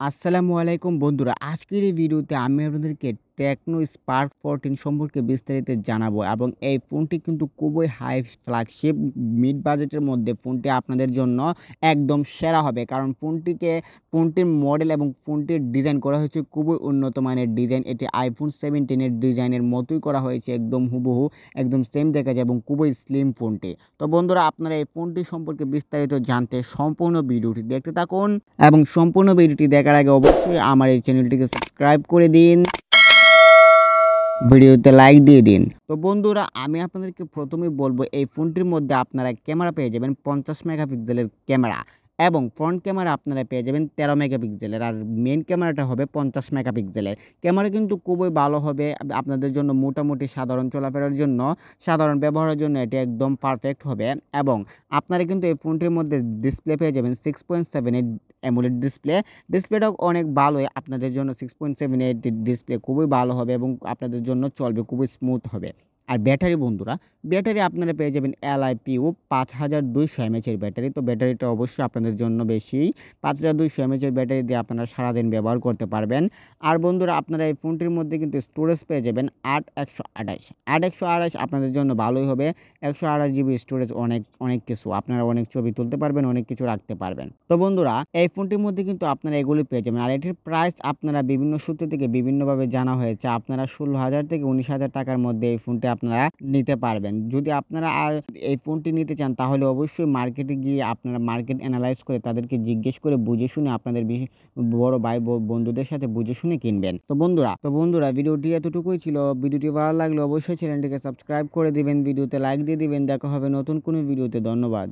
আসসালামু আলাইকুম বন্ধুরা। আজকের এই ভিডিওতে আমি আপনাদেরকে টেকনো স্পার্ক 14 সম্পর্কে বিস্তারিত জানাবো এবং এই ফোনটি কিন্তু খুবই হাই ফ্ল্যাগশিপ মিড বাজেটের মধ্যে ফোনটি আপনাদের জন্য একদম সেরা হবে। কারণ ফোনটির মডেল এবং ফোনটির ডিজাইন করা হয়েছে খুবই উন্নত মানের ডিজাইন। এটি iPhone 17 এর ডিজাইনের মতোই করা হয়েছে, একদম হুবহু, একদম সেম দেখা যায় এবং খুবই স্লিম ফোনটি। তো বন্ধুরা, আপনারা এই ফোনটি সম্পর্কে বিস্তারিত জানতে সম্পূর্ণ ভিডিওটি দেখতে থাকুন এবং সম্পূর্ণ ভিডিওটি দেখার আগে অবশ্যই আমার এই চ্যানেলটিকে সাবস্ক্রাইব করে দিন, ভিডিওতে লাইক দিয়ে দিন। তো বন্ধুরা, আমি আপনাদেরকে প্রথমেই বলবো এই ফোনটির মধ্যে আপনারা ক্যামেরা পেয়ে যাবেন 50 মেগাপিক্সেলের ক্যামেরা এবং ফ্রন্ট ক্যামেরা আপনারা পেয়ে যাবেন 13 মেগাপিক্সেলের, আর মেইন ক্যামেরাটা হবে 50 মেগাপিক্সেলের। ক্যামেরা কিন্তু খুবই ভালো হবে আপনাদের জন্য, মোটামুটি সাধারণ চলাফেরার জন্য, সাধারণ ব্যবহারের জন্য এটি একদম পারফেক্ট হবে। এবং আপনারা কিন্তু এই ফোনটির মধ্যে ডিসপ্লে পেয়ে যাবেন 6.78 অ্যামোলেড ডিসপ্লে। ডিসপ্লেটাও অনেক ভালোই আপনাদের জন্য, 6.78 ডিসপ্লে খুবই ভালো হবে এবং আপনাদের জন্য চলবে, খুবই স্মুথ হবে। আর ব্যাটারি বন্ধুরা, ব্যাটারি আপনারা পেয়ে যাবেন LiPo 5200 এমএচের ব্যাটারি। তো ব্যাটারিটা অবশ্যই আপনাদের জন্য বেশি, 5200 এমএচের ব্যাটারি দিয়ে আপনারা সারাদিন ব্যবহার করতে পারবেন। আর বন্ধুরা, আপনারা এই ফোনটির মধ্যে কিন্তু স্টোরেজ পেয়ে যাবেন 8 128 আপনাদের জন্য ভালোই হবে। 128 জিবি স্টোরেজ, অনেক অনেক কিছু, আপনারা অনেক ছবি তুলতে পারবেন, অনেক কিছু রাখতে পারবেন। তো বন্ধুরা, এই ফোনটির মধ্যে কিন্তু আপনারা এগুলি পেয়ে যাবেন। আর এটির প্রাইস আপনারা বিভিন্ন সূত্র থেকে বিভিন্নভাবে জানা হয়েছে, আপনারা 16,000 থেকে 19,000 টাকার মধ্যে এই ফোনটি আপনারা নিতে পারবেন। যদি আপনারা এই ফোনটি নিতে চান তাহলে অবশ্যই মার্কেটে গিয়ে আপনারা মার্কেট অ্যানালাইজ করে তাদেরকে জিজ্ঞেস করে বুঝে শুনে আপনাদের বড় ভাই বন্ধুদের সাথে বুঝে শুনে কিনবেন। তো বন্ধুরা, ভিডিওটি এতটুকুই ছিল। ভিডিওটি ভালো লাগলে অবশ্যই চ্যানেলটিকে সাবস্ক্রাইব করে দিবেন, ভিডিওতে লাইক দিয়ে দিবেন। দেখা হবে নতুন কোনো ভিডিওতে। ধন্যবাদ।